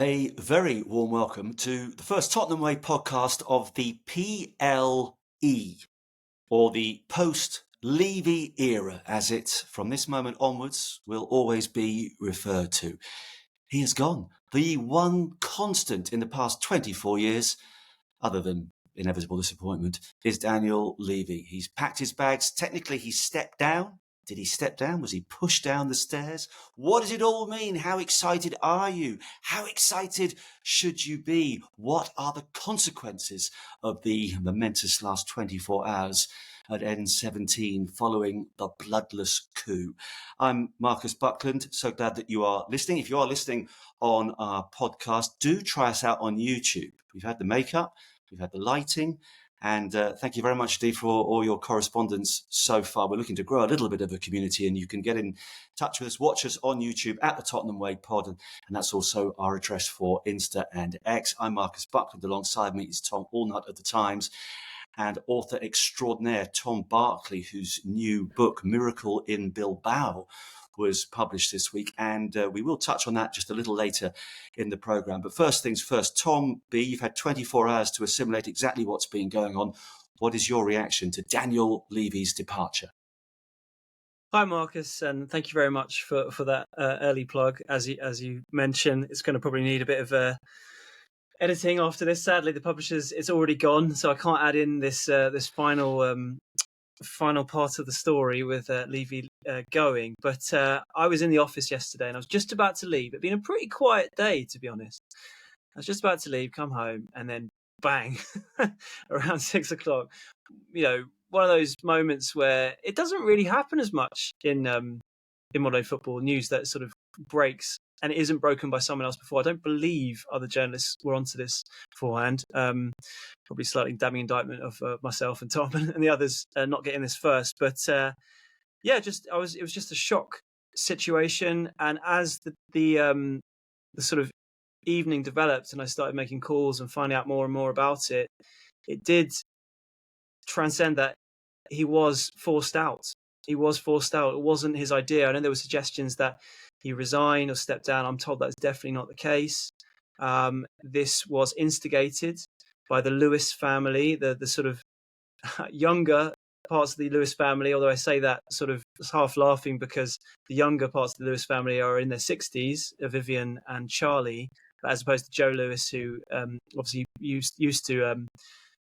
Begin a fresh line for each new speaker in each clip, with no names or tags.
A very warm welcome to the first Tottenham Way podcast of the PLE, or the post-Levy era, as it, from this moment onwards, will always be referred to. He is gone. The one constant in the past 24 years, other than inevitable disappointment, is Daniel Levy. He's packed his bags. Technically, he stepped down. Did he step down? Was he pushed down the stairs? What does it all mean? How excited are you? How excited should you be? What are the consequences of the momentous last 24 hours at N17 following the bloodless coup? I'm Marcus Buckland. So glad that you are listening. If you are listening on our podcast, do try us out on YouTube. We've had the makeup, we've had the lighting, and thank you very much, Dee, for all your correspondence so far. We're looking to grow a little bit of a community, and you can get in touch with us, watch us on YouTube at the Tottenham Way Pod, and that's also our address for Insta and X. I'm Marcus Buckland. Alongside me is Tom Allnutt of The Times and author extraordinaire Tom Barclay, whose new book, Miracle-In-Bilbao, was published this week, and we will touch on that just a little later in the programme. But first things first, Tom B., you've had 24 hours to assimilate exactly what's been going on. What is your reaction to Daniel Levy's departure?
Hi, Marcus, and thank you very much for that early plug. As you mentioned, it's going to probably need a bit of editing after this. Sadly, the publisher's it's already gone, so I can't add in this final part of the story with Levy going. But I was in the office yesterday and I was just about to leave. It'd been a pretty quiet day, to be honest. I was just about to leave, come home, and then bang, around 6 o'clock, one of those moments where it doesn't really happen as much in modern football news that sort of breaks and it isn't broken by someone else before. I don't believe other journalists were onto this beforehand. Probably slightly damning indictment of myself and Tom and the others not getting this first. But it was just a shock situation. And as the sort of evening developed and I started making calls and finding out more and more about it, it did transcend that he was forced out. He was forced out. It wasn't his idea. I know there were suggestions that he resign or step down. I'm told that's definitely not the case. This was instigated by the Lewis family, the sort of younger parts of the Lewis family, although I say that sort of half laughing because the younger parts of the Lewis family are in their 60s, Vivian and Charlie, as opposed to Joe Lewis, who obviously used to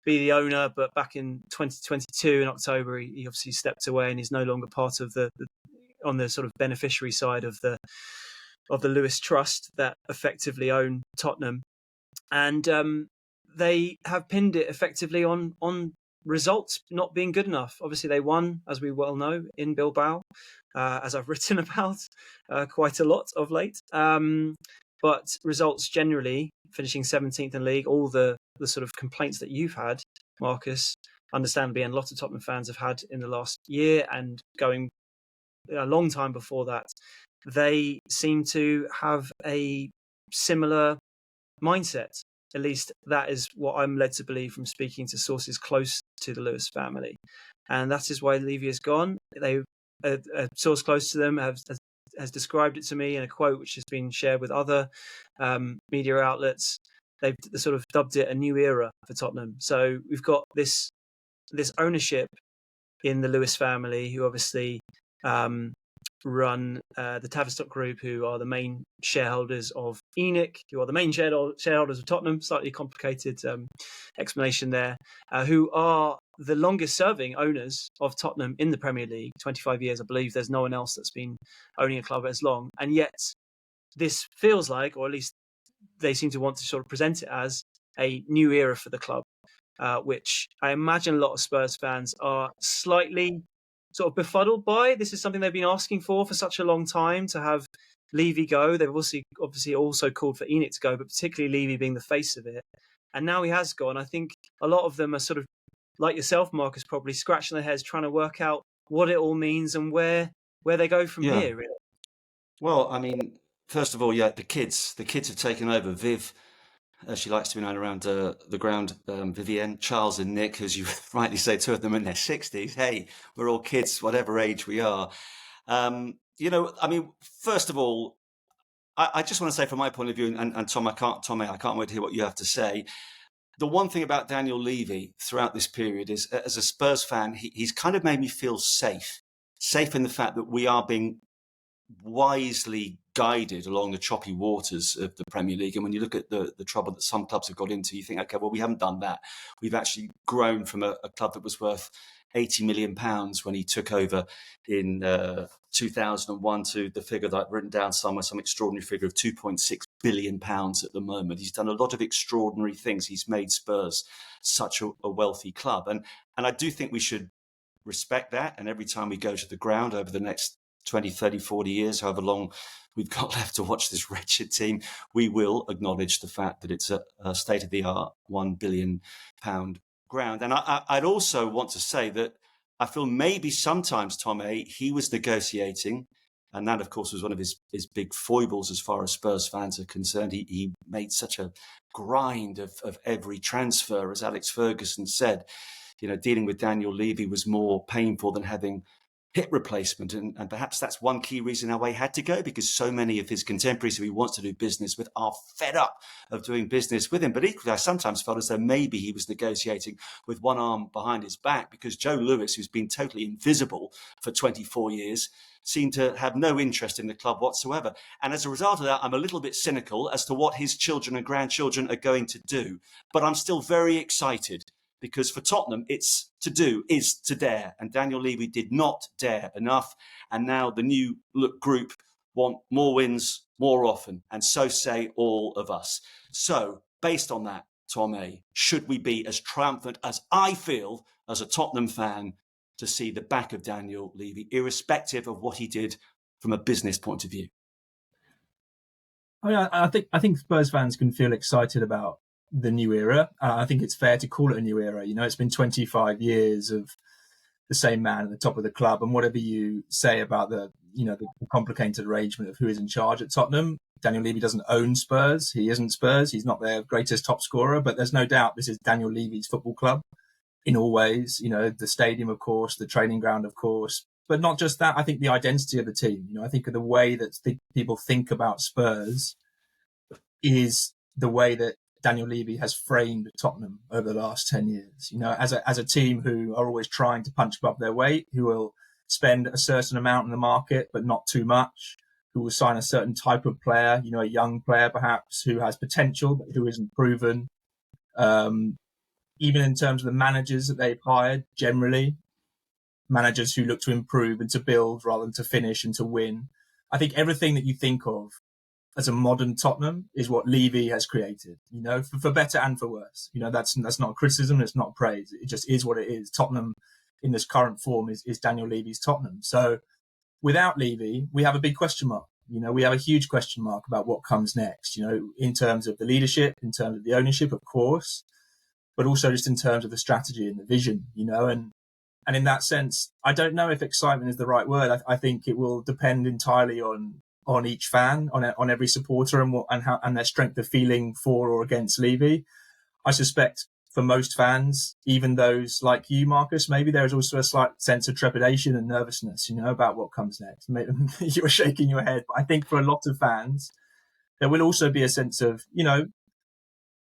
be the owner, but back in 2022 in October, he obviously stepped away and is no longer part of on the sort of beneficiary side of the Lewis Trust that effectively own Tottenham, and they have pinned it effectively on results not being good enough. Obviously, they won, as we well know, in Bilbao, as I've written about quite a lot of late. But results generally, finishing 17th in league, all the sort of complaints that you've had, Marcus, understandably, and lots of Tottenham fans have had in the last year and going a long time before that, they seem to have a similar mindset. At least that is what I'm led to believe from speaking to sources close to the Lewis family. And that is why Levy is gone. A source close to them has described it to me in a quote which has been shared with other media outlets. They've sort of dubbed it a new era for Tottenham. So we've got this ownership in the Lewis family, who obviously run the Tavistock Group, who are the main shareholders of ENIC, who are the main shareholders of Tottenham. Slightly complicated explanation there. Who are the longest serving owners of Tottenham in the Premier League, 25 years, I believe. There's no one else that's been owning a club as long. And yet this feels like, or at least they seem to want to sort of present it as, a new era for the club, which I imagine a lot of Spurs fans are slightly sort of befuddled by. This is something they've been asking for such a long time, to have Levy go. They've obviously also called for ENIC to go, but particularly Levy being the face of it. And now he has gone. I think a lot of them are sort of, like yourself, Marcus, probably scratching their heads trying to work out what it all means and where they go from here, really.
Well, I mean, first of all, the kids have taken over. Viv, as she likes to be known around the ground, Vivienne, Charles and Nick, as you rightly say, two of them in their 60s. Hey, we're all kids, whatever age we are. First of all, I just want to say from my point of view, and Tom, I can't wait to hear what you have to say. The one thing about Daniel Levy throughout this period is, as a Spurs fan, he's kind of made me feel safe in the fact that we are being wisely guided along the choppy waters of the Premier League. And when you look at the trouble that some clubs have got into, you think, okay, well, we haven't done that. We've actually grown from a club that was worth £80 million when he took over in 2001 to the figure that I've written down somewhere, some extraordinary figure of £2.6 billion at the moment. He's done a lot of extraordinary things. He's made Spurs such a wealthy club. And I do think we should respect that. And every time we go to the ground over the next 20, 30, 40 years, however long we've got left to watch this wretched team, we will acknowledge the fact that it's a state-of-the-art £1 billion ground. And I'd also want to say that I feel maybe sometimes, Tom A., he was negotiating, and that, of course, was one of his big foibles as far as Spurs fans are concerned. He made such a grind of every transfer, as Alex Ferguson said. You know, dealing with Daniel Levy was more painful than having hip replacement. And perhaps that's one key reason our way had to go, because so many of his contemporaries who he wants to do business with are fed up of doing business with him. But equally, I sometimes felt as though maybe he was negotiating with one arm behind his back, because Joe Lewis, who's been totally invisible for 24 years, seemed to have no interest in the club whatsoever. And as a result of that, I'm a little bit cynical as to what his children and grandchildren are going to do. But I'm still very excited, because for Tottenham, it's to do is to dare. And Daniel Levy did not dare enough. And now the new look group want more wins more often. And so say all of us. So based on that, Tom A., should we be as triumphant as I feel as a Tottenham fan to see the back of Daniel Levy, irrespective of what he did from a business point of view?
I mean, I think Spurs fans can feel excited about the new era. I think it's fair to call it a new era. You know, it's been 25 years of the same man at the top of the club, and whatever you say about the complicated arrangement of who is in charge at Tottenham, Daniel Levy doesn't own Spurs. He isn't Spurs. He's not their greatest top scorer, but there's no doubt this is Daniel Levy's football club in all ways. You know, the stadium, of course, the training ground, of course, but not just that. I think the identity of the team, you know, I think of the way that people think about Spurs is the way that Daniel Levy has framed Tottenham over the last 10 years, you know, as a team who are always trying to punch above their weight, who will spend a certain amount in the market, but not too much, who will sign a certain type of player, you know, a young player perhaps who has potential, but who isn't proven. Even in terms of the managers that they've hired, generally, managers who look to improve and to build rather than to finish and to win. I think everything that you think of as a modern Tottenham is what Levy has created, you know, for better and for worse. You know, that's not a criticism, it's not praise. It just is what it is. Tottenham in this current form is Daniel Levy's Tottenham. So without Levy, we have a big question mark. You know, we have a huge question mark about what comes next, you know, in terms of the leadership, in terms of the ownership, of course, but also just in terms of the strategy and the vision, you know, and in that sense, I don't know if excitement is the right word. I think it will depend entirely on each fan, on every supporter, and their strength of feeling for or against Levy. I suspect for most fans, even those like you, Marcus, maybe there is also a slight sense of trepidation and nervousness, you know, about what comes next. You were shaking your head, but I think for a lot of fans, there will also be a sense of, you know,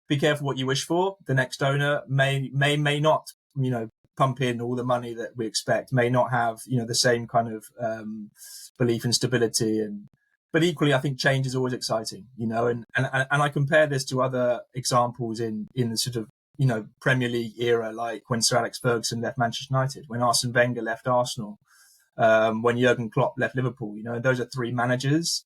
be careful what you wish for. The next owner may not, you know, pump in all the money that we expect, may not have, you know, the same kind of belief in stability. But equally, I think change is always exciting, you know, and I compare this to other examples in the sort of, you know, Premier League era, like when Sir Alex Ferguson left Manchester United, when Arsene Wenger left Arsenal, when Jurgen Klopp left Liverpool. You know, those are three managers.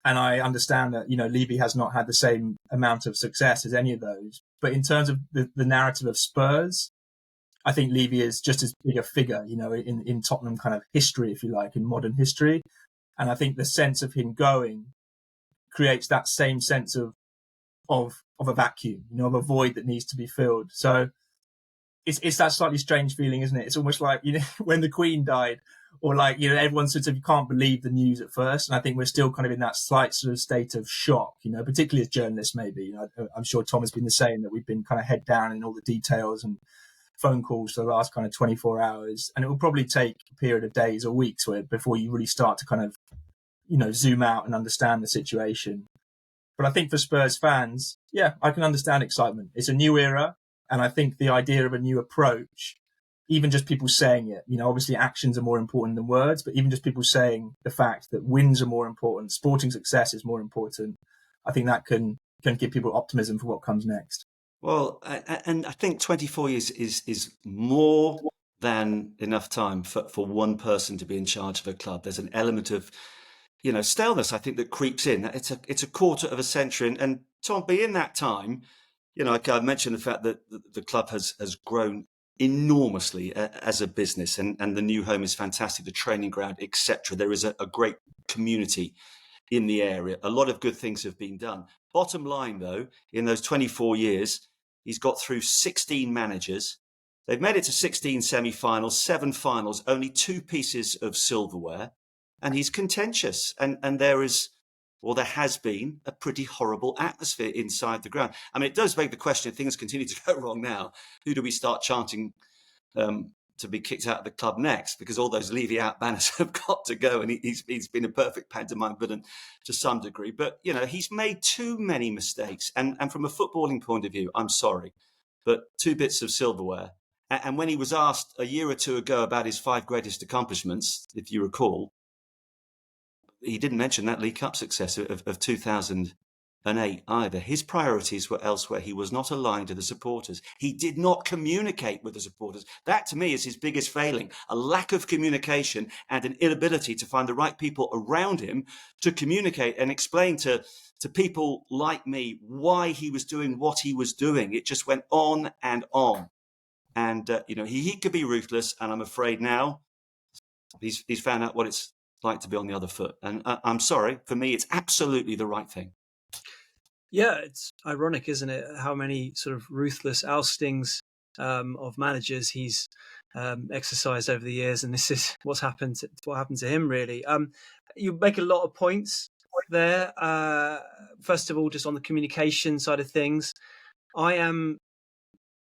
And I understand that, you know, Levy has not had the same amount of success as any of those. But in terms of the narrative of Spurs, I think Levy is just as big a figure, you know, in Tottenham kind of history, if you like, in modern history. And I think the sense of him going creates that same sense of a vacuum, you know, of a void that needs to be filled. So it's that slightly strange feeling, isn't it? It's almost like, you know, when the Queen died, or like, you know, everyone sort of, you can't believe the news at first. And I think we're still kind of in that slight sort of state of shock, you know, particularly as journalists, maybe. You know, I'm sure Tom has been the same, that we've been kind of head down in all the details and phone calls for the last kind of 24 hours. And it will probably take a period of days or weeks before you really start to kind of, zoom out and understand the situation. But I think for Spurs fans, yeah, I can understand excitement. It's a new era. And I think the idea of a new approach, even just people saying it, obviously actions are more important than words, but even just people saying the fact that wins are more important, sporting success is more important, I think that can give people optimism for what comes next.
Well, and I think 24 years is more than enough time for one person to be in charge of a club. There's an element of, staleness, I think, that creeps in. It's a quarter of a century. And Tom, be in that time, like I mentioned, the fact that the club has grown enormously as a business, and the new home is fantastic, the training ground, etc. There is a great community in the area. A lot of good things have been done. Bottom line, though, in those 24 years, he's got through 16 managers. They've made it to 16 semi-finals, 7 finals, only 2 pieces of silverware, and he's contentious. And there has been a pretty horrible atmosphere inside the ground. I mean, it does beg the question, if things continue to go wrong now, who do we start chanting to be kicked out of the club next? Because all those Levy Out banners have got to go, and he's been a perfect pantomime villain to some degree. But, he's made too many mistakes. And from a footballing point of view, I'm sorry, but 2 bits of silverware. And when he was asked a year or 2 ago about his 5 greatest accomplishments, if you recall, he didn't mention that League Cup success of 2008 either. His priorities were elsewhere. He was not aligned to the supporters. He did not communicate with the supporters. That, to me, is his biggest failing, a lack of communication and an inability to find the right people around him to communicate and explain to people like me why he was doing what he was doing. It just went on and on. And, he could be ruthless, and I'm afraid now he's found out what it's like to be on the other foot. And I'm sorry, for me, it's absolutely the right thing.
Yeah, it's ironic, isn't it, how many sort of ruthless oustings of managers he's exercised over the years, and this is what happened to him, really. You make a lot of points there. First of all, just on the communication side of things, I am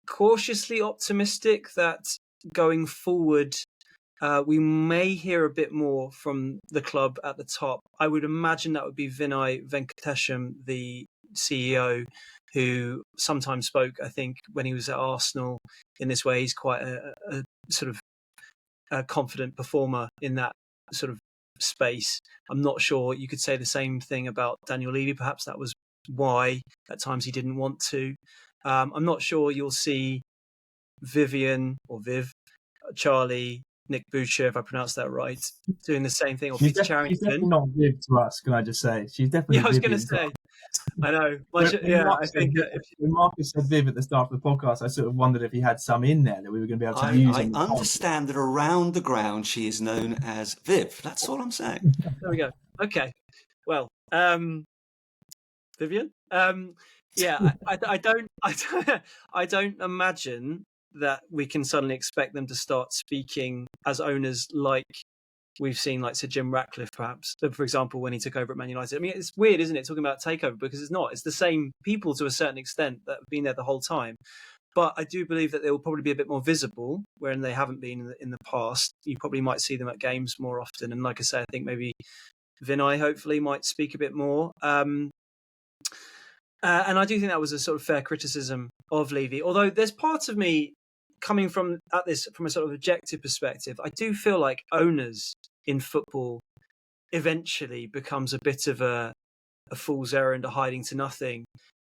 cautiously optimistic that going forward, we may hear a bit more from the club at the top. I would imagine that would be Vinay Venkatesham, the CEO, who sometimes spoke, I think, when he was at Arsenal in this way. He's quite a sort of a confident performer in that sort of space. I'm not sure you could say the same thing about Daniel Levy. Perhaps that was why at times he didn't want to. I'm not sure you'll see Viv, Charlie, Nick Boucher, if I pronounced that right, doing the same thing. Or Peter Charrington.
She's definitely not Viv to us, can I just say? She's definitely.
Yeah, I was going to say. I know. I think
when Marcus said Viv at the start of the podcast, I sort of wondered if he had some in there that we were going to be able to use.
I understand that around the ground she is known as Viv. That's all I'm saying.
There we go. Okay. Well, Vivian. Yeah, I don't imagine that we can suddenly expect them to start speaking as owners like we've seen, like Sir Jim Ratcliffe, perhaps, for example, when he took over at Man United. I mean, it's weird, isn't it, talking about takeover, because it's not. It's the same people to a certain extent that have been there the whole time. But I do believe that they will probably be a bit more visible, wherein they haven't been in the past. You probably might see them at games more often. And like I say, I think maybe Vinay hopefully might speak a bit more. And I do think that was a sort of fair criticism of Levy. Although there's parts of me coming from a sort of objective perspective, I do feel like owners in football eventually becomes a bit of a fool's errand, a hiding to nothing,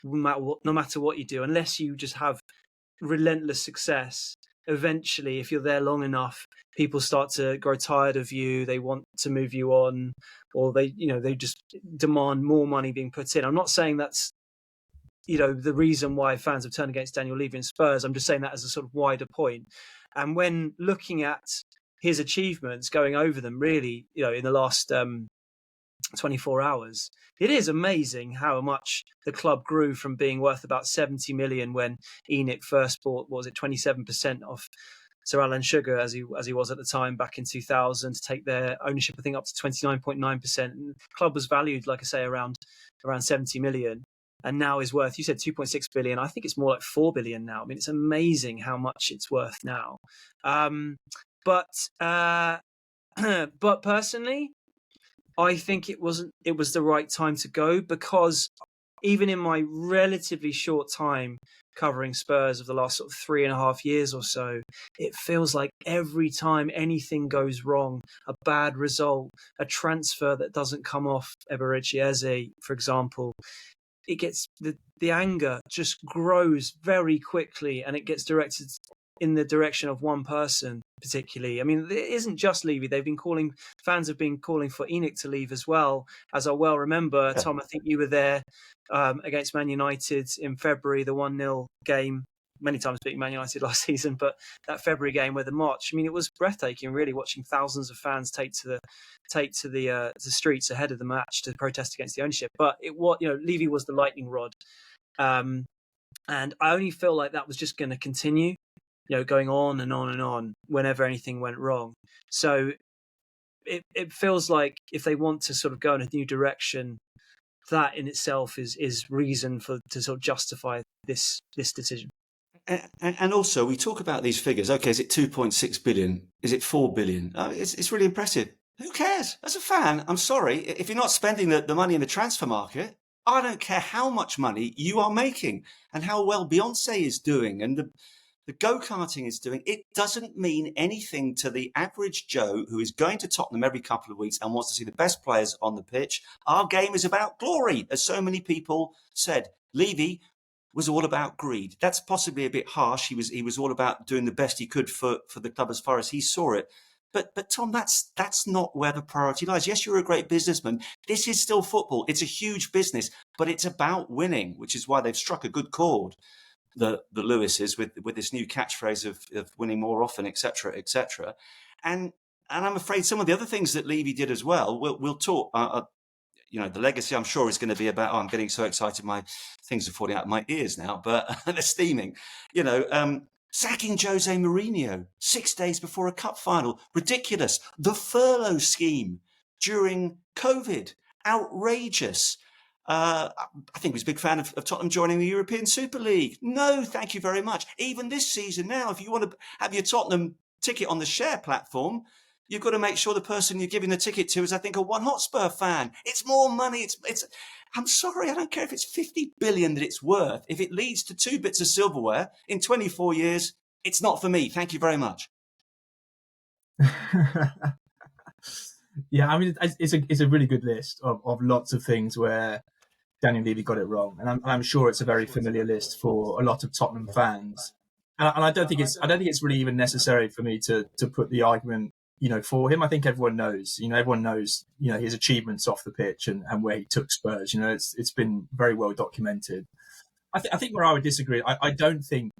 no matter what you do, unless you just have relentless success. Eventually, if you're there long enough, people start to grow tired of you. They want to move you on, or they just demand more money being put in. I'm not saying that's the reason why fans have turned against Daniel Levy and Spurs. I'm just saying that as a sort of wider point. And when looking at his achievements, going over them really, in the last 24 hours, it is amazing how much the club grew from being worth about 70 million when ENIC first bought, 27% off Sir Alan Sugar as he was at the time back in 2000, to take their ownership, I think, up to 29.9%. And the club was valued, like I say, around 70 million. And now is worth, you said 2.6 billion. I think it's more like 4 billion now. I mean, it's amazing how much it's worth now. But personally, I think it was the right time to go, because even in my relatively short time covering Spurs of the last sort of 3.5 years or so, it feels like every time anything goes wrong, a bad result, a transfer that doesn't come off, Eberechi Eze, for example, it gets the anger just grows very quickly, and it gets directed in the direction of one person particularly. I mean, it isn't just Levy. Fans have been calling for Enoch to leave as well, as I well remember. Tom, I think you were there against Man United in February, the 1-0 game. Many times beating Man United last season, but that February game with the March, I mean, it was breathtaking, really, watching thousands of fans take to the streets ahead of the match to protest against the ownership. But Levy was the lightning rod, and I only feel like that was just going to continue, going on and on and on whenever anything went wrong. So it feels like if they want to sort of go in a new direction, that in itself is reason to sort of justify this decision.
And also, we talk about these figures. Okay, is it 2.6 billion? Is it 4 billion? It's really impressive. Who cares? As a fan, I'm sorry. If you're not spending the money in the transfer market, I don't care how much money you are making and how well Beyonce is doing and the go-karting is doing. It doesn't mean anything to the average Joe who is going to Tottenham every couple of weeks and wants to see the best players on the pitch. Our game is about glory, as so many people said. Levy was all about greed. That's possibly a bit harsh. He was all about doing the best he could for the club as far as he saw it. But Tom, that's not where the priority lies. Yes, you're a great businessman. This is still football. It's a huge business, but it's about winning, which is why they've struck a good chord, the Lewises, with this new catchphrase of winning more often, etc., etc. And I'm afraid some of the other things that Levy did as well. We'll talk. The legacy, I'm sure, is going to be about, I'm getting so excited, my things are falling out of my ears now, but they're steaming. Sacking Jose Mourinho 6 days before a cup final. Ridiculous. The furlough scheme during COVID. Outrageous. I think he was a big fan of Tottenham joining the European Super League. No, thank you very much. Even this season now, if you want to have your Tottenham ticket on the share platform, you've got to make sure the person you're giving the ticket to is, I think, a One Hotspur fan. It's more money. It's. I'm sorry, I don't care if it's 50 billion that it's worth. If it leads to 2 bits of silverware in 24 years, it's not for me. Thank you very much.
Yeah, I mean, it's a really good list of lots of things where Daniel Levy got it wrong, and I'm sure it's a very familiar list for a lot of Tottenham fans. And I don't think it's really even necessary for me to put the argument for him. I think everyone knows his achievements off the pitch and where he took Spurs. It's been very well documented. I think where I would disagree, I don't think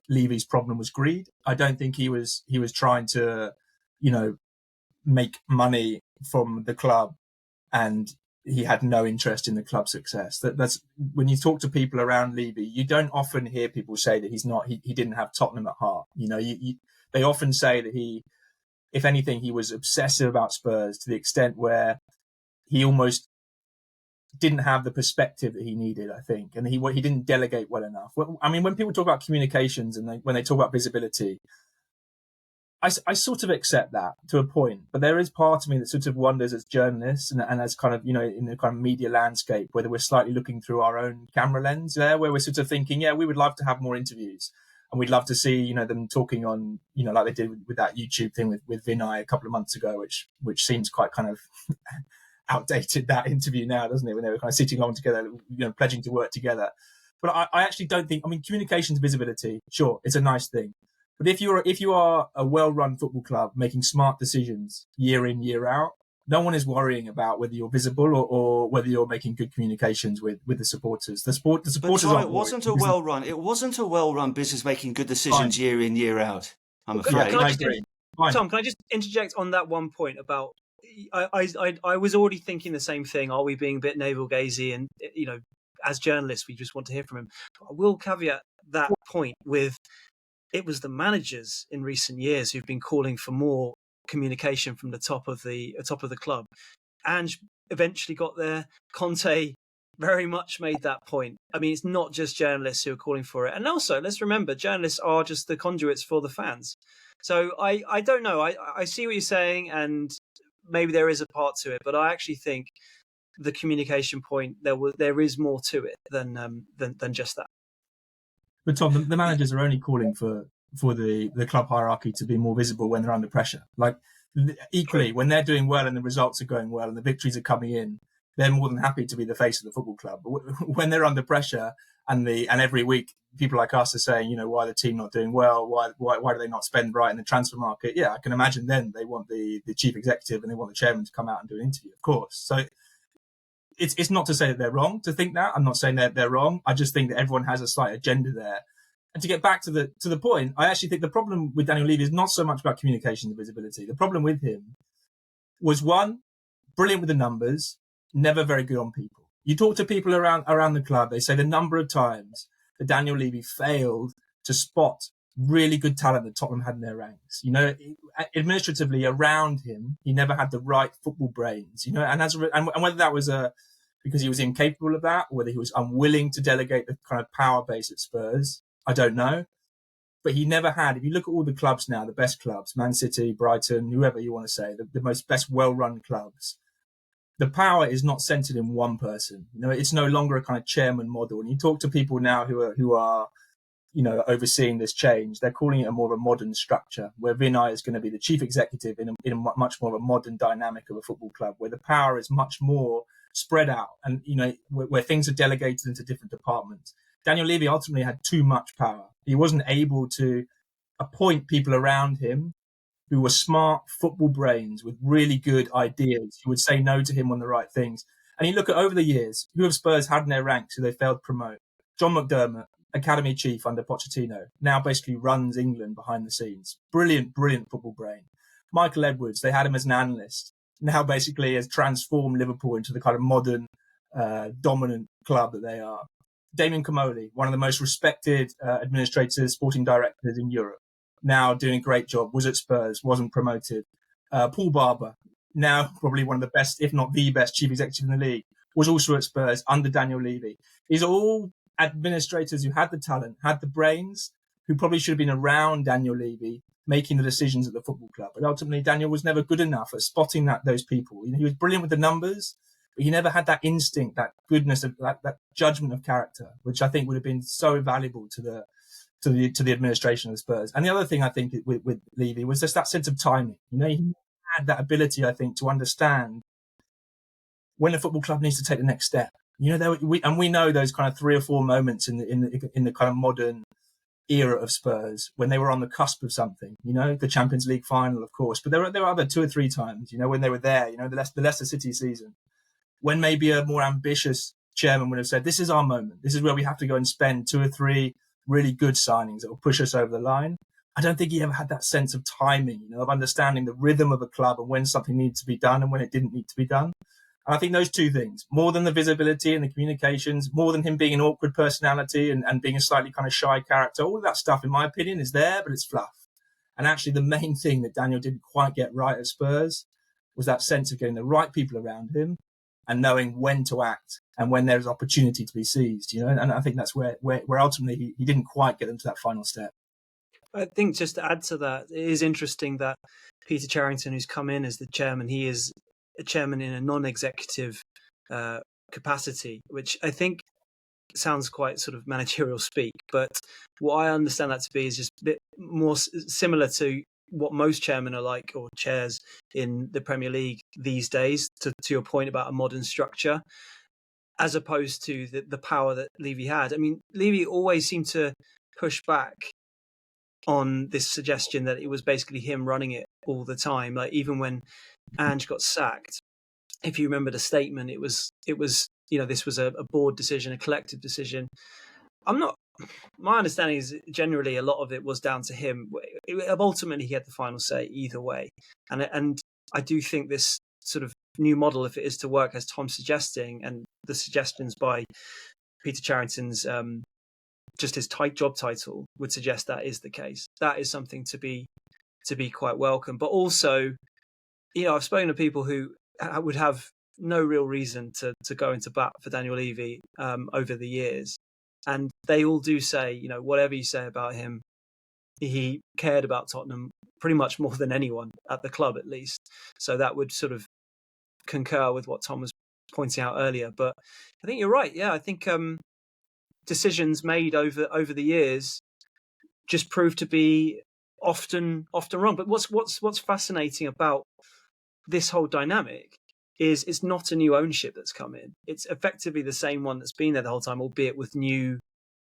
Levy's problem was greed. I don't think he was trying to, make money from the club, and he had no interest in the club's success. That's when you talk to people around Levy, you don't often hear people say that he didn't have Tottenham at heart. They often say that if anything, he was obsessive about Spurs to the extent where he almost didn't have the perspective that he needed, I think. And he didn't delegate well enough. I mean, when people talk about communications and when they talk about visibility, I sort of accept that to a point. But there is part of me that sort of wonders as journalists and as kind of, in the kind of media landscape, whether we're slightly looking through our own camera lens there, where we're sort of thinking, yeah, we would love to have more interviews. And we'd love to see, them talking on, like they did with that YouTube thing with Vinay a couple of months ago, which seems quite kind of outdated, that interview now, doesn't it? When they were kind of sitting along together, pledging to work together. But I actually don't think, communications visibility, sure, it's a nice thing. But if you are a well-run football club making smart decisions year in, year out, no one is worrying about whether you're visible or whether you're making good communications with the supporters. The supporters.
But Tom, it wasn't a well-run business making good decisions year in, year out. I'm afraid.
Tom, can I just interject on that one point about? I was already thinking the same thing. Are we being a bit navel-gazy? And as journalists, we just want to hear from him. I will caveat that point with, it was the managers in recent years who've been calling for more communication from the top of the club. Ange eventually got there. Conte very much made that point. I mean, it's not just journalists who are calling for it. And also, let's remember, journalists are just the conduits for the fans. So I don't know. I see what you're saying, and maybe there is a part to it, but I actually think the communication point, there is more to it than just that.
But Tom, the managers are only calling for the club hierarchy to be more visible when they're under pressure. Like, equally, when they're doing well and the results are going well and the victories are coming in, they're more than happy to be the face of the football club. But when they're under pressure and every week people like us are saying, why the team not doing well? Why do they not spend right in the transfer market? Yeah, I can imagine then they want the chief executive and they want the chairman to come out and do an interview, of course. So it's not to say that they're wrong to think that. I'm not saying that they're wrong. I just think that everyone has a slight agenda there. And to get back to the point, I actually think the problem with Daniel Levy is not so much about communication and visibility. The problem with him was, one, brilliant with the numbers, never very good on people. You talk to people around the club, they say the number of times that Daniel Levy failed to spot really good talent that Tottenham had in their ranks. Administratively around him, he never had the right football brains. And whether that was because he was incapable of that, or whether he was unwilling to delegate the kind of power base at Spurs, I don't know. But he never had. If you look at all the clubs now, the best clubs, Man City, Brighton, whoever you want to say, the best well-run clubs, the power is not centered in one person. It's no longer a kind of chairman model. And you talk to people now who are overseeing this change, they're calling it a more of a modern structure, where Vinay is going to be the chief executive in a much more of a modern dynamic of a football club, where the power is much more spread out and, where things are delegated into different departments. Daniel Levy ultimately had too much power. He wasn't able to appoint people around him who were smart football brains with really good ideas, who would say no to him on the right things. And you look at over the years, who have Spurs had in their ranks who they failed to promote? John McDermott, academy chief under Pochettino, now basically runs England behind the scenes. Brilliant football brain. Michael Edwards, they had him as an analyst, now basically has transformed Liverpool into the kind of modern, dominant club that they are. Damien Comolli, one of the most respected administrators, sporting directors in Europe, now doing a great job, was at Spurs, wasn't promoted. Paul Barber, now probably one of the best, if not the best, chief executive in the league, was also at Spurs under Daniel Levy. These are all administrators who had the talent, had the brains, who probably should have been around Daniel Levy making the decisions at the football club. But ultimately, Daniel was never good enough at spotting those people. He was brilliant with the numbers, but he never had that instinct, that goodness, of that judgment of character, which I think would have been so valuable to the administration of the Spurs. And the other thing I think with Levy was just that sense of timing. He had that ability, I think, to understand when a football club needs to take the next step. We know those kind of 3 or 4 moments in the kind of modern era of Spurs when they were on the cusp of something. The Champions League final, of course, but there were other 2 or 3 times. When they were there. The Leicester City season, when maybe a more ambitious chairman would have said, "This is our moment. This is where we have to go and spend 2 or 3 really good signings that will push us over the line." I don't think he ever had that sense of timing, of understanding the rhythm of a club and when something needed to be done and when it didn't need to be done. And I think those 2 things, more than the visibility and the communications, more than him being an awkward personality and being a slightly kind of shy character, all of that stuff, in my opinion, is there, but it's fluff. And actually the main thing that Daniel didn't quite get right at Spurs was that sense of getting the right people around him and knowing when to act and when there's opportunity to be seized, and I think that's where ultimately he didn't quite get them to that final step.
I think just to add to that, it is interesting that Peter Charrington, who's come in as the chairman, he is a chairman in a non-executive capacity, which I think sounds quite sort of managerial speak. But what I understand that to be is just a bit more similar to what most chairmen are like, or chairs in the Premier League these days, to your point about a modern structure, as opposed to the power that Levy had. I mean, Levy always seemed to push back on this suggestion that it was basically him running it all the time. Like, even when Ange got sacked, if you remember the statement, it was this was a board decision, a collective decision. My understanding is generally a lot of it was down to him. Ultimately, he had the final say either way. And I do think this sort of new model, if it is to work as Tom's suggesting, and the suggestions by Peter Charrington's just his job title would suggest that is the case. That is something to be quite welcome. But also, I've spoken to people who would have no real reason to go into bat for Daniel Levy over the years, and they all do say, whatever you say about him, he cared about Tottenham pretty much more than anyone at the club, at least. So that would sort of concur with what Tom was pointing out earlier. But I think you're right. Yeah, I think decisions made over the years just prove to be often wrong. But what's fascinating about this whole dynamic is it's not a new ownership that's come in. It's effectively the same one that's been there the whole time, albeit with new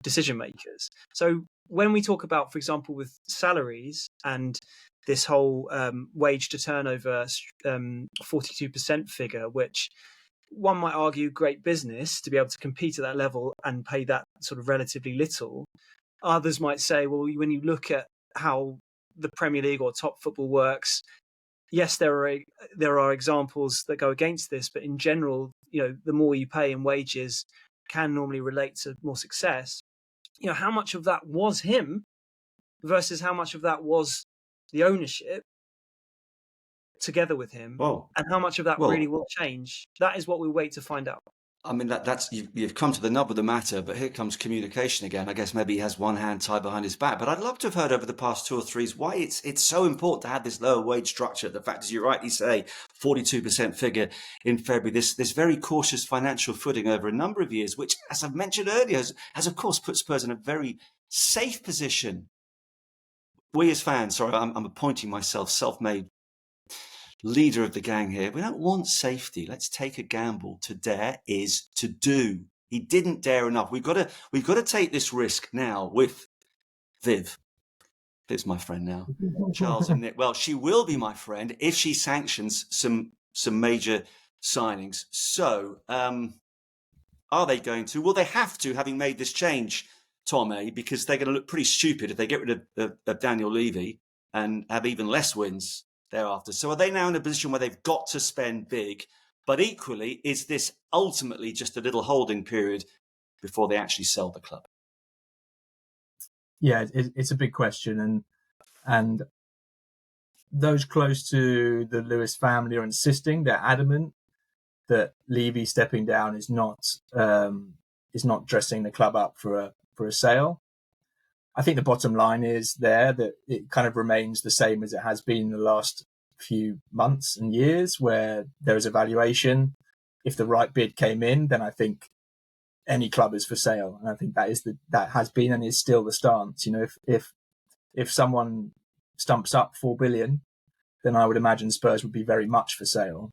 decision makers. So when we talk about, for example, with salaries and this whole wage to turnover 42% figure, which one might argue great business to be able to compete at that level and pay that sort of relatively little. Others might say, well, when you look at how the Premier League or top football works, yes, there are examples that go against this, but in general, the more you pay in wages can normally relate to more success. How much of that was him versus how much of that was the ownership together with him, and how much of that really will change? That is what we wait to find out.
I mean, that's you've come to the nub of the matter, but here comes communication again. I guess maybe he has one hand tied behind his back, but I'd love to have heard over the past 2 or 3 why it's so important to have this lower wage structure. The fact, as you rightly say, 42% figure in February, this very cautious financial footing over a number of years, which, as I've mentioned earlier, has of course put Spurs in a very safe position. We as fans, sorry, I'm appointing myself self-made leader of the gang here. We don't want safety. Let's take a gamble. To dare is to do. He didn't dare enough. We've got to take this risk now with Viv. Viv's my friend now. Charles and Nick. Well, she will be my friend if she sanctions some major signings. So, are they going to? Well, they have to, having made this change, Tom, because they're going to look pretty stupid if they get rid of Daniel Levy and have even less wins thereafter. So are they now in a position where they've got to spend big, but equally, is this ultimately just a little holding period before they actually sell the club?
Yeah, it's a big question, and those close to the Lewis family are insisting, they're adamant that Levy stepping down is not dressing the club up for a sale. I think the bottom line is there that it kind of remains the same as it has been in the last few months and years, where there is a valuation. If the right bid came in, then I think any club is for sale, and I think that has been and is still the stance. If someone stumps up 4 billion, then I would imagine Spurs would be very much for sale.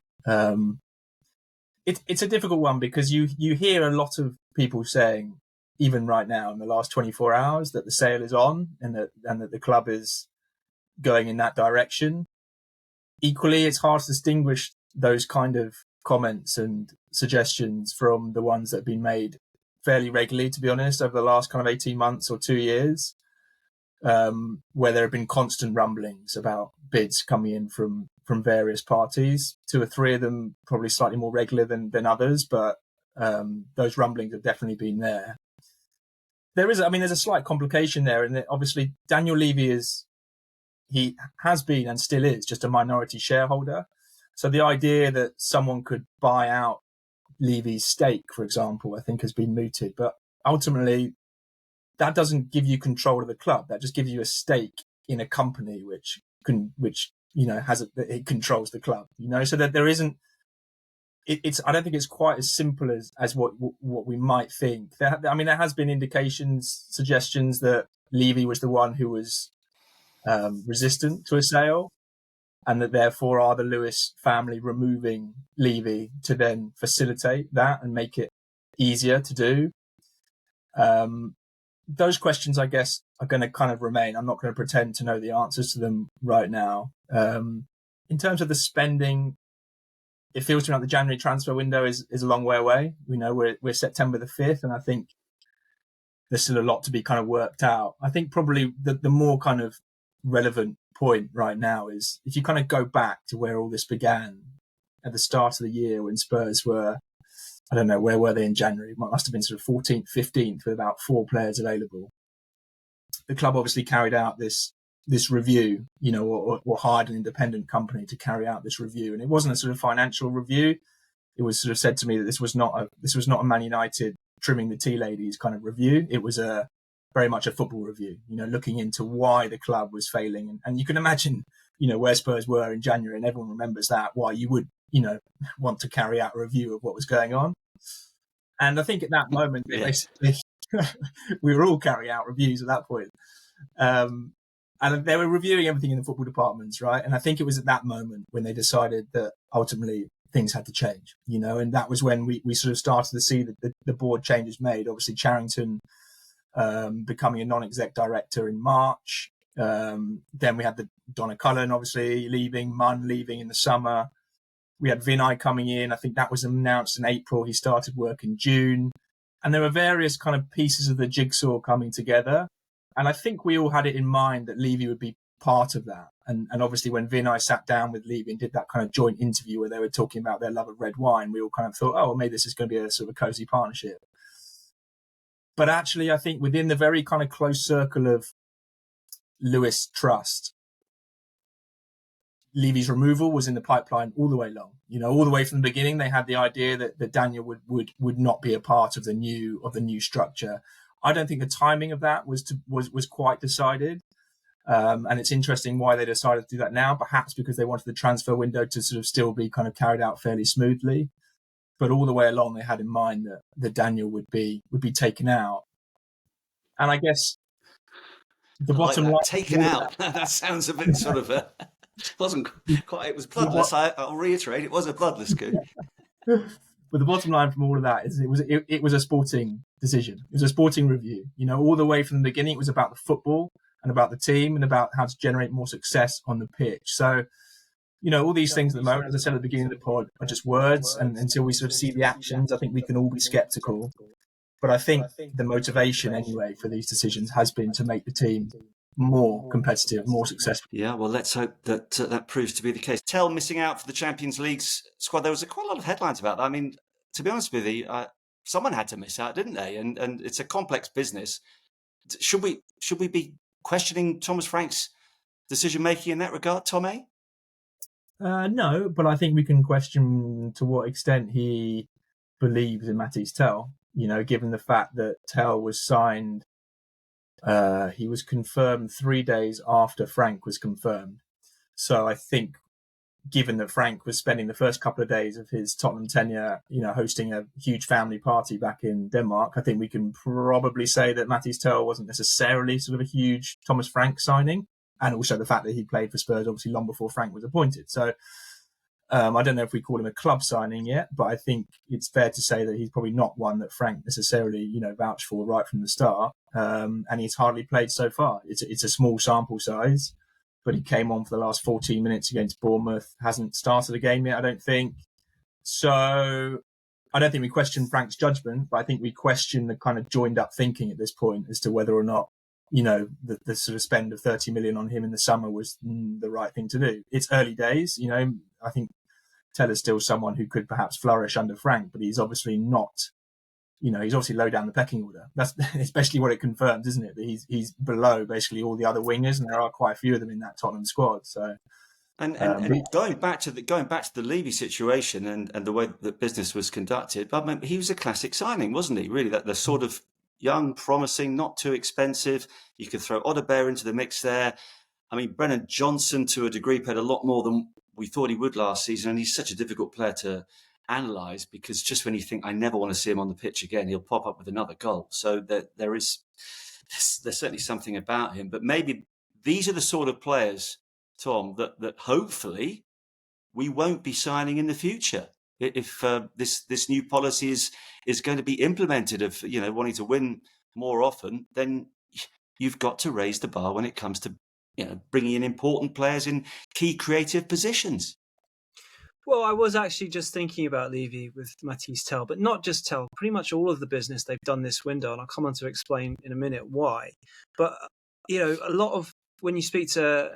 It's a difficult one because you hear a lot of people saying, even right now in the last 24 hours, that the sale is on and that the club is going in that direction. Equally, it's hard to distinguish those kind of comments and suggestions from the ones that have been made fairly regularly, to be honest, over the last kind of 18 months or 2 years, where there have been constant rumblings about bids coming in from various parties. 2 or 3 of them probably slightly more regular than others, but those rumblings have definitely been there. There's a slight complication there, in that obviously Daniel Levy he has been and still is just a minority shareholder. So the idea that someone could buy out Levy's stake, for example, I think has been mooted. But ultimately, that doesn't give you control of the club. That just gives you a stake in a company which it controls the club. So that there isn't. I don't think it's quite as simple as what we might think. There has been indications, suggestions that Levy was the one who was resistant to a sale, and that therefore are the Lewis family removing Levy to then facilitate that and make it easier to do. Those questions, I guess, are going to kind of remain. I'm not going to pretend to know the answers to them right now. In terms of the spending, it feels to me like the January transfer window is a long way away. We're September the 5th, and I think there's still a lot to be kind of worked out. I think probably the more kind of relevant point right now is if you kind of go back to where all this began at the start of the year, when Spurs were, I don't know, where were they in January? It must have been sort of 14th, 15th, with about 4 players available. The club obviously carried out this review, or hired an independent company to carry out this review. And it wasn't a sort of financial review. It was sort of said to me that this was not a Man United trimming the tea ladies kind of review. It was a very much a football review, looking into why the club was failing. And you can imagine, where Spurs were in January, and everyone remembers that, why you would, want to carry out a review of what was going on. And I think at that moment, basically, we were all carrying out reviews at that point. And they were reviewing everything in the football departments, right? And I think it was at that moment when they decided that ultimately things had to change, and that was when we sort of started to see the board changes made. Obviously, Charrington becoming a non-exec director in March. Then we had the Donna Cullen, obviously, leaving, Munn leaving in the summer. We had Vinay coming in. I think that was announced in April. He started work in June. And there were various kind of pieces of the jigsaw coming together. And I think we all had it in mind that Levy would be part of that. And obviously when Vinay sat down with Levy and did that kind of joint interview where they were talking about their love of red wine, we all kind of thought, oh, well, maybe this is going to be a sort of a cozy partnership. But actually, I think within the very kind of close circle of Lewis Trust, Levy's removal was in the pipeline all the way along. All the way from the beginning, they had the idea that Daniel would not be a part of the new structure. I don't think the timing of that was quite decided. And it's interesting why they decided to do that now, perhaps because they wanted the transfer window to sort of still be kind of carried out fairly smoothly. But all the way along, they had in mind that Daniel would be taken out. And I guess the bottom line...
Taken out. That sounds a bit sort of... it wasn't quite... It was bloodless. I'll reiterate, it was a bloodless coup.
But the bottom line from all of that is it was a sporting decision. It was a sporting review. All the way from the beginning, it was about the football and about the team and about how to generate more success on the pitch. So, all these things at the moment, as I said at the beginning of the pod, are just words. And until we sort of see the actions, I think we can all be skeptical. But I think the motivation anyway for these decisions has been to make the team more competitive, more successful.
Yeah, well, let's hope that that proves to be the case. Tell missing out for the Champions League squad. There was quite a lot of headlines about that. I mean, to be honest with you, someone had to miss out, didn't they? And it's a complex business. Should we be questioning Thomas Frank's decision making in that regard, Tom?
No, but I think we can question to what extent he believes in Mathys Tel. Given the fact that Tel was signed. He was confirmed 3 days after Frank was confirmed. So I think given that Frank was spending the first couple of days of his Tottenham tenure, hosting a huge family party back in Denmark, I think we can probably say that Mathys Tel wasn't necessarily sort of a huge Thomas Frank signing. And also the fact that he played for Spurs obviously long before Frank was appointed. So I don't know if we call him a club signing yet, but I think it's fair to say that he's probably not one that Frank necessarily, vouched for right from the start. And he's hardly played so far. It's a small sample size, but he came on for the last 14 minutes against Bournemouth, hasn't started a game yet, I don't think. So I don't think we question Frank's judgment, but I think we question the kind of joined up thinking at this point as to whether or not, the sort of spend of 30 million on him in the summer was the right thing to do. It's early days, I think Teller's still someone who could perhaps flourish under Frank, but he's obviously not, he's obviously low down the pecking order. That's especially what it confirms, isn't it? That he's below basically all the other wingers, and there are quite a few of them in that Tottenham squad. So, and
going back to the Levy situation and the way that business was conducted, I mean, he was a classic signing, wasn't he? Really, that the sort of young, promising, not too expensive. You could throw Odebear into the mix there. I mean, Brennan Johnson, to a degree, paid a lot more than we thought he would last season, and he's such a difficult player to analyse because just when you think, I never want to see him on the pitch again, he'll pop up with another goal. So there's certainly something about him. But maybe these are the sort of players, Tom, that hopefully we won't be signing in the future. If this new policy is going to be implemented of, wanting to win more often, then you've got to raise the bar when it comes to bringing in important players in key creative positions.
Well, I was actually just thinking about Levy with Mathys Tel, but not just Tel, pretty much all of the business they've done this window, and I'll come on to explain in a minute why. But, a lot of, when you speak to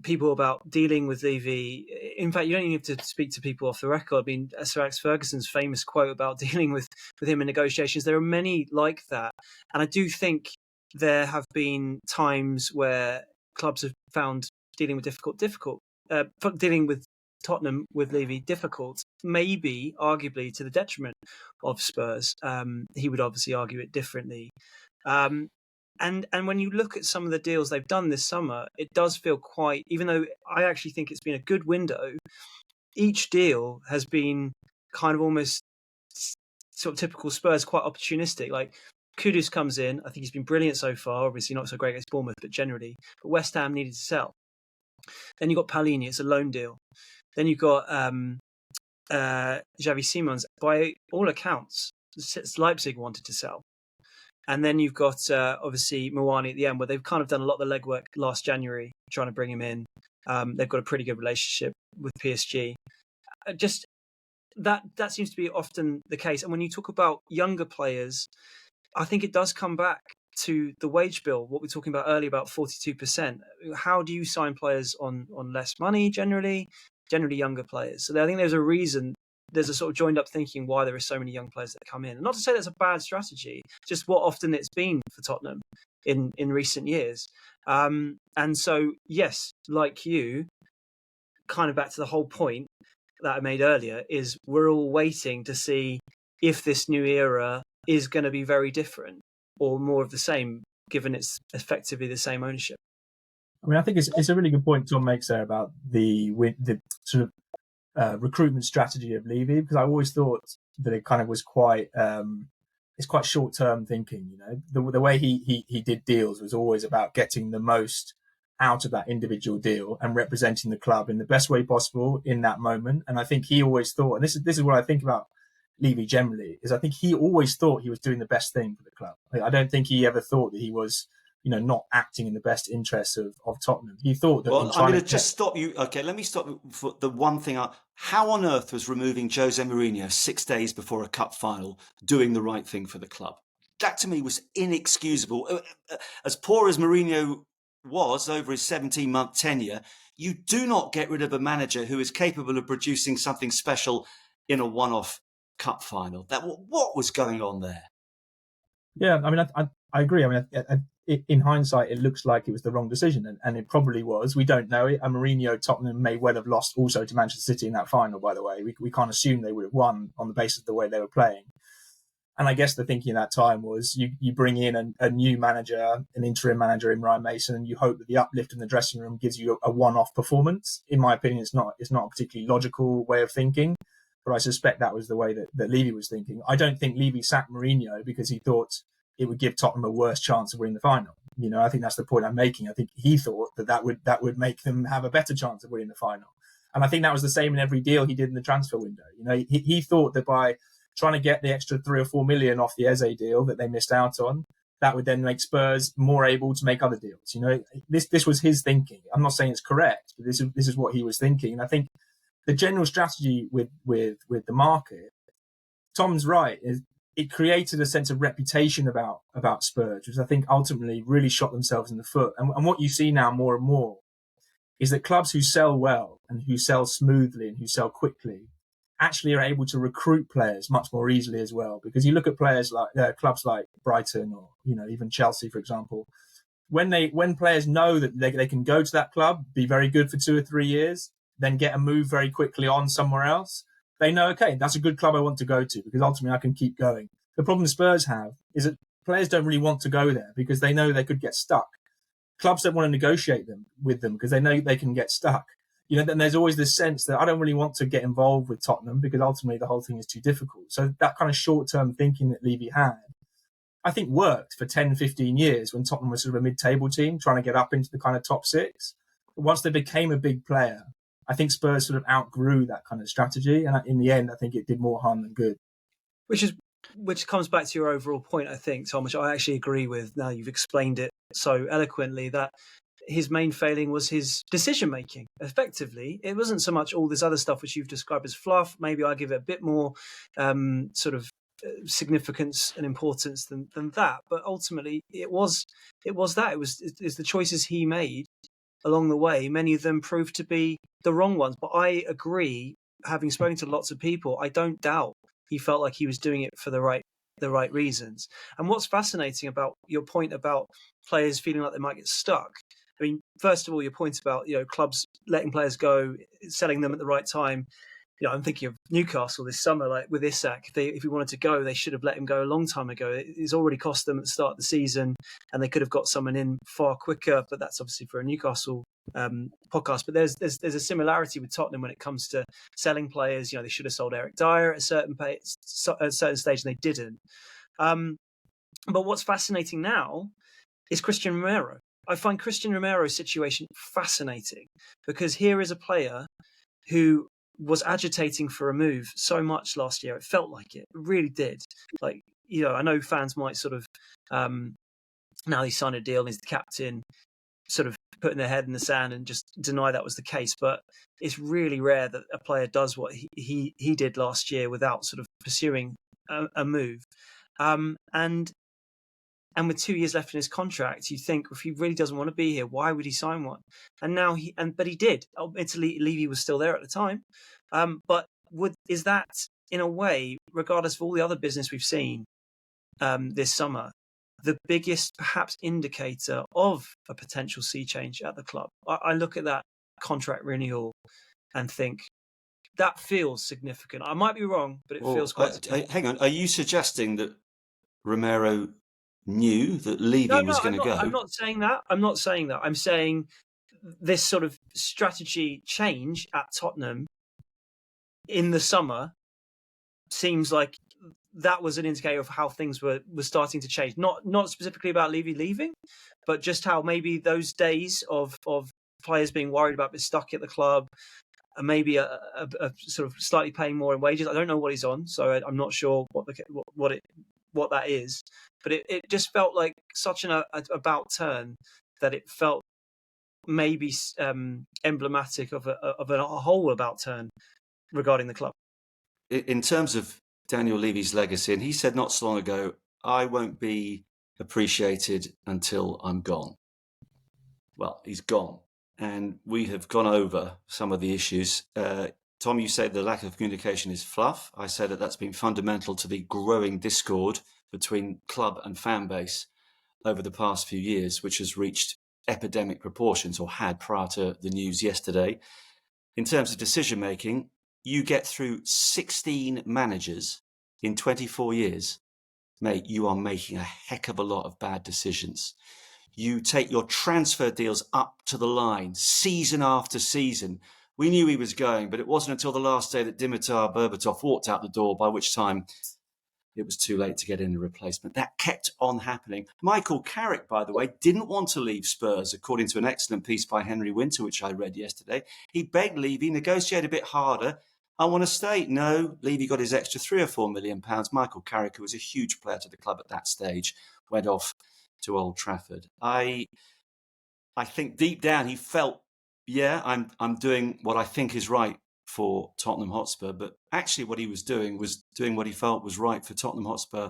people about dealing with Levy, in fact, you don't even have to speak to people off the record. I mean, Sir Alex Ferguson's famous quote about dealing with him in negotiations, there are many like that. And I do think there have been times where clubs have found dealing with dealing with Tottenham with Levy difficult, maybe arguably to the detriment of Spurs. He would obviously argue it differently. And when you look at some of the deals they've done this summer, it does feel quite, even though I actually think it's been a good window, each deal has been kind of almost sort of typical Spurs, quite opportunistic. Like Kudus comes in, I think he's been brilliant so far, obviously not so great against Bournemouth, but generally. But West Ham needed to sell. Then you've got Palini, it's a loan deal. Then you've got Xavi Simons. By all accounts, Leipzig wanted to sell. And then you've got obviously Mawani at the end, where they've kind of done a lot of the legwork last January trying to bring him in. They've got a pretty good relationship with PSG. Just that seems to be often the case. And when you talk about younger players, I think it does come back to the wage bill, what we were talking about earlier about 42%. How do you sign players on less money generally younger players? So I think there's a reason, there's a sort of joined up thinking why there are so many young players that come in. And not to say that's a bad strategy, just what often it's been for Tottenham in recent years. And so, yes, like you, kind of back to the whole point that I made earlier, is we're all waiting to see if this new era is going to be very different or more of the same, given it's effectively the same ownership.
I mean, I think it's a really good point Tom makes there about the sort of recruitment strategy of Levy, because I always thought that it kind of was quite it's quite short term thinking. You know, the way he did deals was always about getting the most out of that individual deal and representing the club in the best way possible in that moment. And I think he always thought, and this is what I think about Levy generally, is I think he always thought he was doing the best thing for the club. I don't think he ever thought that he was, you know, not acting in the best interests of Tottenham. He thought that.
Well, I'm going to just stop you. Okay, let me stop you for the one thing. How on earth was removing Jose Mourinho 6 days before a cup final doing the right thing for the club? That to me was inexcusable. As poor as Mourinho was over his 17-month tenure, you do not get rid of a manager who is capable of producing something special in a one-off cup final. What was going on there?
Yeah, I mean, I agree. I mean, in hindsight, it looks like it was the wrong decision, and it probably was. We don't know it. And Mourinho, Tottenham may well have lost also to Manchester City in that final, by the way. We can't assume they would have won on the basis of the way they were playing. And I guess the thinking at that time was you bring in a new manager, an interim manager in Ryan Mason, and you hope that the uplift in the dressing room gives you a one-off performance. In my opinion, it's not a particularly logical way of thinking, but I suspect that was the way that Levy was thinking. I don't think Levy sacked Mourinho because he thought it would give Tottenham a worse chance of winning the final. You know, I think that's the point I'm making. I think he thought that would make them have a better chance of winning the final. And I think that was the same in every deal he did in the transfer window. You know, he thought that by trying to get the extra 3 or 4 million off the Eze deal that they missed out on, that would then make Spurs more able to make other deals. You know, this was his thinking. I'm not saying it's correct, but this is what he was thinking. And I think the general strategy with the market, Tom's right, is it created a sense of reputation about Spurs, which I think ultimately really shot themselves in the foot. And what you see now more and more is that clubs who sell well and who sell smoothly and who sell quickly actually are able to recruit players much more easily as well. Because you look at players like clubs like Brighton or, you know, even Chelsea, for example, when players know that they can go to that club, be very good for 2 or 3 years, then get a move very quickly on somewhere else, they know, okay, that's a good club I want to go to because ultimately I can keep going. The problem Spurs have is that players don't really want to go there because they know they could get stuck. Clubs don't want to negotiate with them because they know they can get stuck. You know, then there's always this sense that I don't really want to get involved with Tottenham because ultimately the whole thing is too difficult. So that kind of short-term thinking that Levy had, I think worked for 10, 15 years when Tottenham was sort of a mid-table team trying to get up into the kind of top 6. But once they became a big player, I think Spurs sort of outgrew that kind of strategy. And in the end, I think it did more harm than good.
Which comes back to your overall point, I think, Tom, which I actually agree with. Now you've explained it so eloquently that his main failing was his decision-making. Effectively, it wasn't so much all this other stuff which you've described as fluff. Maybe I give it a bit more sort of significance and importance than that. But ultimately, it was that. It was the choices he made along the way. Many of them proved to be the wrong ones. But I agree, having spoken to lots of people, I don't doubt he felt like he was doing it for the right reasons. And what's fascinating about your point about players feeling like they might get stuck, I mean, first of all, your point about, you know, clubs letting players go, selling them at the right time. I'm thinking of Newcastle this summer, like with Isak. If he wanted to go, they should have let him go a long time ago. It's already cost them at the start of the season, and they could have got someone in far quicker. But that's obviously for a Newcastle podcast. But there's a similarity with Tottenham when it comes to selling players. They should have sold Eric Dyer at a certain stage, and they didn't. But what's fascinating now is Christian Romero. I find Christian Romero's situation fascinating because here is a player who was agitating for a move so much last year. It felt like it really did. Like, I know fans might sort of, now he's signed a deal and he's the captain, sort of putting their head in the sand and just deny that was the case. But it's really rare that a player does what he did last year without sort of pursuing a move. And with 2 years left in his contract, you think if he really doesn't want to be here, why would he sign one? And now but he did. Italy, Levy was still there at the time. But is that, in a way, regardless of all the other business we've seen this summer, the biggest perhaps indicator of a potential sea change at the club? I look at that contract renewal and think that feels significant. I might be wrong, but it feels quite significant.
Hang on, are you suggesting that Romero knew that Levy was going to go?
I'm not saying that. I'm saying this sort of strategy change at Tottenham in the summer seems like that was an indicator of how things were starting to change. Not specifically about Levy leaving, but just how maybe those days of players being worried about being stuck at the club, and maybe a sort of slightly paying more in wages. I don't know what he's on, so I'm not sure what that is. But it just felt like such an about turn that it felt maybe emblematic of a whole about turn regarding the club.
In terms of Daniel Levy's legacy, and he said not so long ago, I won't be appreciated until I'm gone. Well, he's gone. And we have gone over some of the issues. Tom, you say the lack of communication is fluff. I say that that's been fundamental to the growing discord between club and fan base over the past few years, which has reached epidemic proportions, or had prior to the news yesterday. In terms of decision making, you get through 16 managers in 24 years. Mate, you are making a heck of a lot of bad decisions. You take your transfer deals up to the line, season after season. We knew he was going, but it wasn't until the last day that Dimitar Berbatov walked out the door, by which time it was too late to get in a replacement. That kept on happening. Michael Carrick, by the way, didn't want to leave Spurs, according to an excellent piece by Henry Winter, which I read yesterday. He begged Levy, negotiate a bit harder. I want to stay. No, Levy got his extra £3 or £4 million. Michael Carrick, who was a huge player to the club at that stage, went off to Old Trafford. I think deep down he felt, I'm doing what I think is right for Tottenham Hotspur, but actually what he was doing what he felt was right for Tottenham Hotspur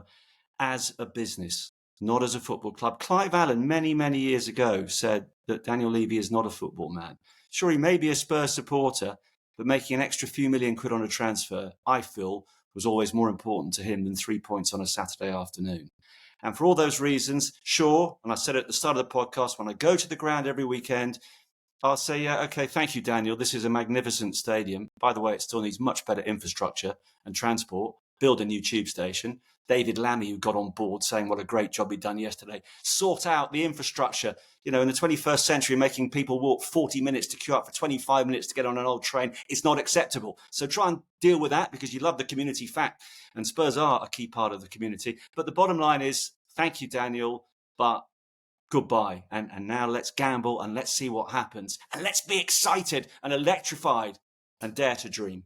as a business, not as a football club. Clive Allen, many, many years ago, said that Daniel Levy is not a football man. Sure, he may be a Spurs supporter, but making an extra few million quid on a transfer, I feel, was always more important to him than 3 points on a Saturday afternoon. And for all those reasons, sure, and I said it at the start of the podcast, when I go to the ground every weekend, I'll say, yeah, okay, thank you, Daniel. This is a magnificent stadium. By the way, it still needs much better infrastructure and transport. Build a new tube station. David Lammy, who got on board saying what a great job he'd done yesterday. Sort out the infrastructure. In the 21st century, making people walk 40 minutes to queue up for 25 minutes to get on an old train, it's not acceptable. So try and deal with that, because you love the community fact. And Spurs are a key part of the community. But the bottom line is, thank you, Daniel, but goodbye. And now let's gamble and let's see what happens. And let's be excited and electrified and dare to dream.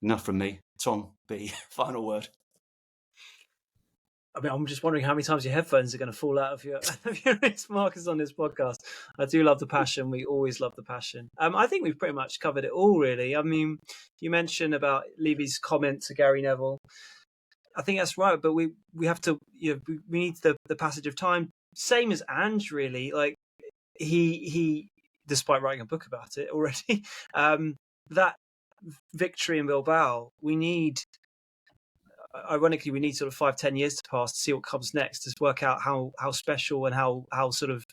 Enough from me. Tom B, final word.
I mean, I'm just wondering how many times your headphones are going to fall out of your ears, Marcus, on this podcast. I do love the passion. We always love the passion. I think we've pretty much covered it all, really. I mean, you mentioned about Levy's comment to Gary Neville. I think that's right, but we have to, we need the passage of time. Same as Ange, really. Like he, despite writing a book about it already, that victory in Bilbao, ironically, we need sort of 5-10 years to pass to see what comes next, to work out how special and how sort of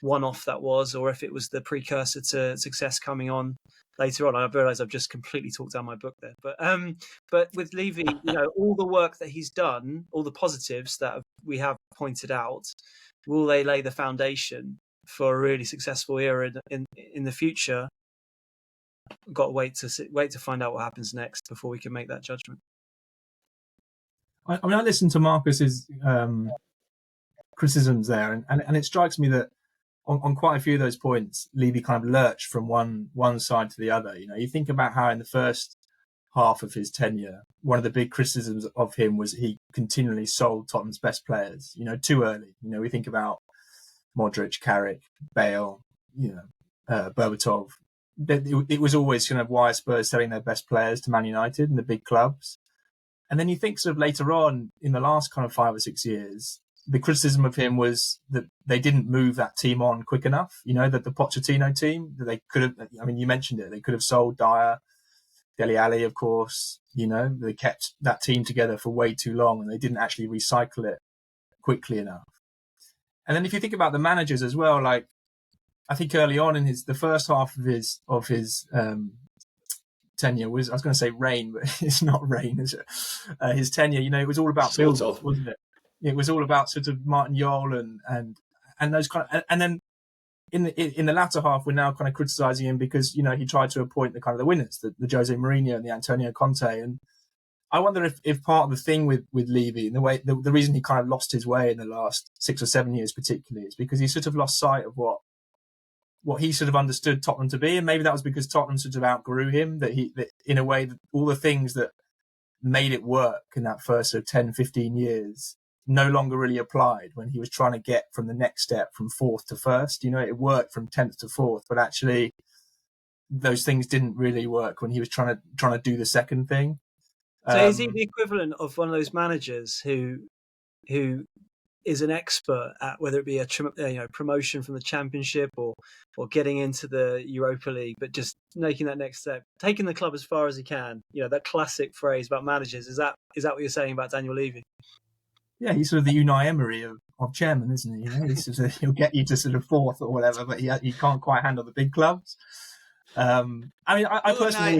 one-off that was, or if it was the precursor to success coming on later on. I realise I've just completely talked down my book there. But with Levy, all the work that he's done, all the positives that we have pointed out, will they lay the foundation for a really successful era in the future? We've got to wait to find out what happens next before we can make that judgment.
I mean, I listened to Marcus's criticisms there, and it strikes me that on quite a few of those points, Levy kind of lurched from one side to the other. You think about how in the first half of his tenure, one of the big criticisms of him was he continually sold Tottenham's best players, too early. We think about Modric, Carrick, Bale, Berbatov. It was always kind of why are Spurs selling their best players to Man United and the big clubs. And then you think sort of later on in the last kind of 5 or 6 years, the criticism of him was that they didn't move that team on quick enough. That the Pochettino team, that they could have, you mentioned it, they could have sold Dyer, Dele Alli, of course, they kept that team together for way too long and they didn't actually recycle it quickly enough. And then if you think about the managers as well, like I think early on in the first half of his tenure was, I was going to say reign, but it's not reign, is it? His tenure, it was all about build, wasn't it? It was all about sort of Martin Jol and those kind of, and then in the latter half, we're now kind of criticising him because he tried to appoint the kind of the winners, the Jose Mourinho and the Antonio Conte, and I wonder if part of the thing with Levy and the reason he kind of lost his way in the last 6 or 7 years particularly is because he sort of lost sight of what he sort of understood Tottenham to be, and maybe that was because Tottenham sort of outgrew him, that in a way that all the things that made it work in that first sort of 10, 15 years no longer really applied when he was trying to get from the next step from 4th to 1st. It worked from 10th to 4th, but actually those things didn't really work when he was trying to do the second thing.
So is he the equivalent of one of those managers who is an expert at whether it be a promotion from the Championship or getting into the Europa League, but just making that next step, taking the club as far as he can? That classic phrase about managers. Is that what you're saying about Daniel Levy?
Yeah, he's sort of the Unai Emery of chairman, isn't he? He'll get you to sort of 4th or whatever, but he can't quite handle the big clubs. I personally...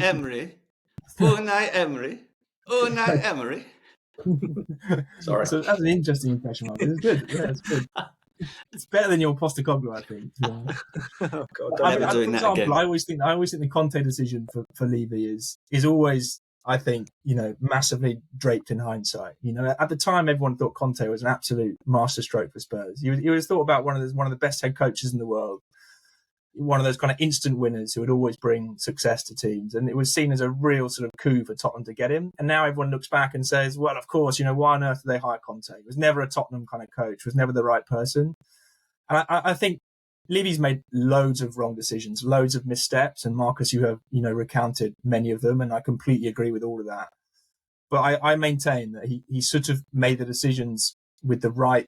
Unai Emery. Sorry.
So that's an interesting impression, Mark. It's good. Yeah, it's good. It's better than your Postecoglou, I think. Yeah.
Oh God!
Never doing that again.
I always think the Conte decision for Levy is always, I think, massively draped in hindsight. At the time, everyone thought Conte was an absolute masterstroke for Spurs. He was thought about one of the best head coaches in the world, one of those kind of instant winners who would always bring success to teams. And it was seen as a real sort of coup for Tottenham to get him. And now everyone looks back and says, well, of course, why on earth did they hire Conte? He was never a Tottenham kind of coach, was never the right person. And I think Levy's made loads of wrong decisions, loads of missteps. And Marcus, you have, recounted many of them. And I completely agree with all of that. But I maintain that he sort of made the decisions with the right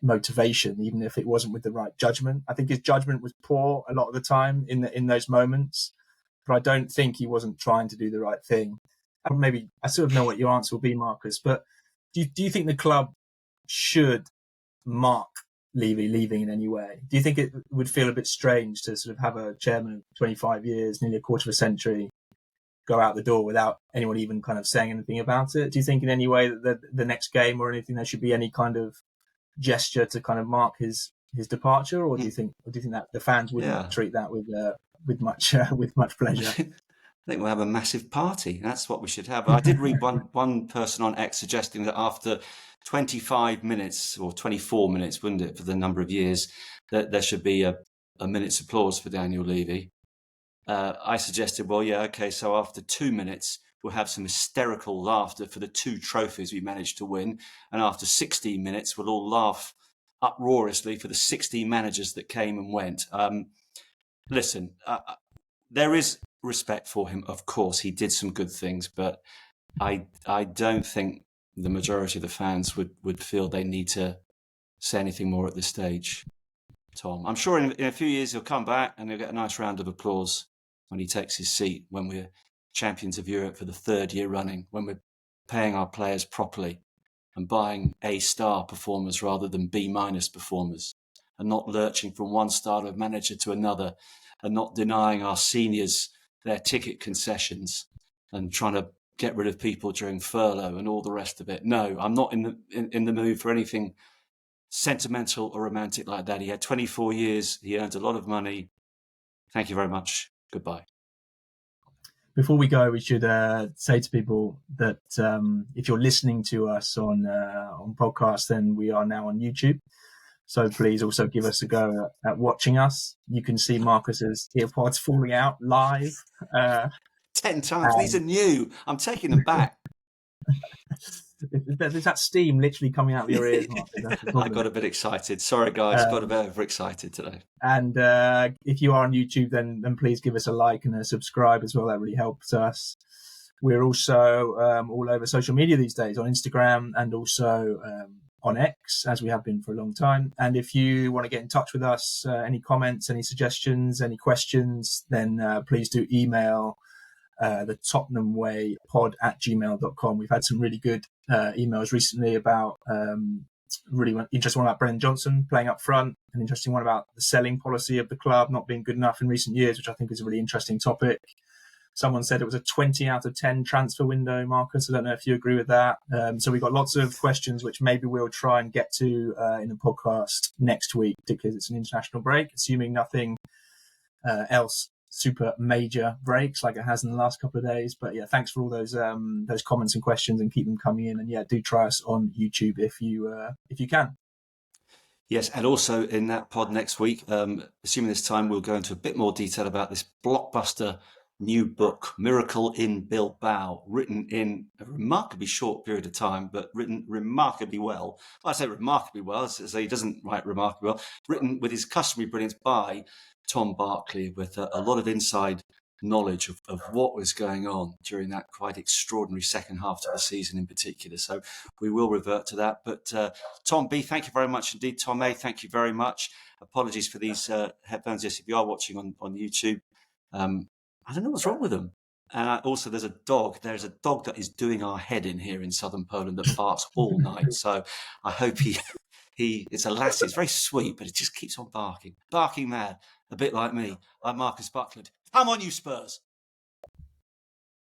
motivation, even if it wasn't with the right judgment. I think his judgment was poor a lot of the time in those moments, but I don't think he wasn't trying to do the right thing. And maybe I sort of know what your answer will be, Marcus, but do you think the club should mark Levy leaving in any way? Do you think it would feel a bit strange to sort of have a chairman of 25 years, nearly a quarter of a century, go out the door without anyone even kind of saying anything about it? Do you think in any way that the next game or anything there should be any kind of gesture to kind of mark his departure, or do you think that the fans wouldn't treat that with much pleasure?
I think we'll have a massive party. That's what we should have. I did read one person on X suggesting that after 25 minutes or 24 minutes, wouldn't it, for the number of years, that there should be a minute's applause for Daniel Levy. I suggested, well, yeah, okay, so after 2 minutes, we'll have some hysterical laughter for the 2 trophies we managed to win. And after 16 minutes, we'll all laugh uproariously for the 16 managers that came and went. Listen, there is respect for him. Of course, he did some good things, but I don't think the majority of the fans would feel they need to say anything more at this stage, Tom. I'm sure in a few years he'll come back and he'll get a nice round of applause when he takes his seat, when we're champions of Europe for the 3rd year running, when we're paying our players properly and buying A-star performers rather than B- performers, and not lurching from one style of manager to another, and not denying our seniors their ticket concessions and trying to get rid of people during furlough and all the rest of it. No, I'm not in the mood for anything sentimental or romantic like that. He had 24 years. He earned a lot of money. Thank you very much. Goodbye.
Before we go, we should say to people that if you're listening to us on podcast, then we are now on YouTube. So please also give us a go at watching us. You can see Marcus's earpods falling out live.
10 times. These are new. I'm taking them back.
There's that steam literally coming out of your ears, Marcus. That's the
I got a bit excited. Sorry, guys. Got a bit overexcited today.
And if you are on YouTube, then please give us a like and a subscribe as well. That really helps us. We're also all over social media these days, on Instagram and also on X, as we have been for a long time. And if you want to get in touch with us, any comments, any suggestions, any questions, then please do email the Tottenham Way pod@gmail.com. We've had some really good emails recently about really interesting one about Brendan Johnson playing up front, an interesting one about the selling policy of the club not being good enough in recent years, which I think is a really interesting topic. Someone said it was a 20 out of 10 transfer window, Marcus. I don't know if you agree with that. So we've got lots of questions, which maybe we'll try and get to in the podcast next week, because it's an international break, assuming nothing else super major breaks like it has in the last couple of days. But yeah, thanks for all those comments and questions, and keep them coming in. And yeah, do try us on YouTube if you can.
Yes, and also in that pod next week, assuming this time, we'll go into a bit more detail about this blockbuster new book, Miracle-In-Bilbao, written in a remarkably short period of time, but written remarkably well. I say remarkably well, so he doesn't write remarkably well. Written with his customary brilliance by Tom Barclay, with a lot of inside knowledge of what was going on during that quite extraordinary second half of the season in particular. So we will revert to that. But Tom B, thank you very much indeed. Tom A, thank you very much. Apologies for these headphones. Yes, if you are watching on YouTube, I don't know what's wrong with them. And also, there's a dog. There's a dog that is doing our head in here in southern Poland that barks all night. So I hope it's a lassie. It's very sweet, but it just keeps on barking mad, a bit like me. I'm Marcus Buckland. Come on, you Spurs.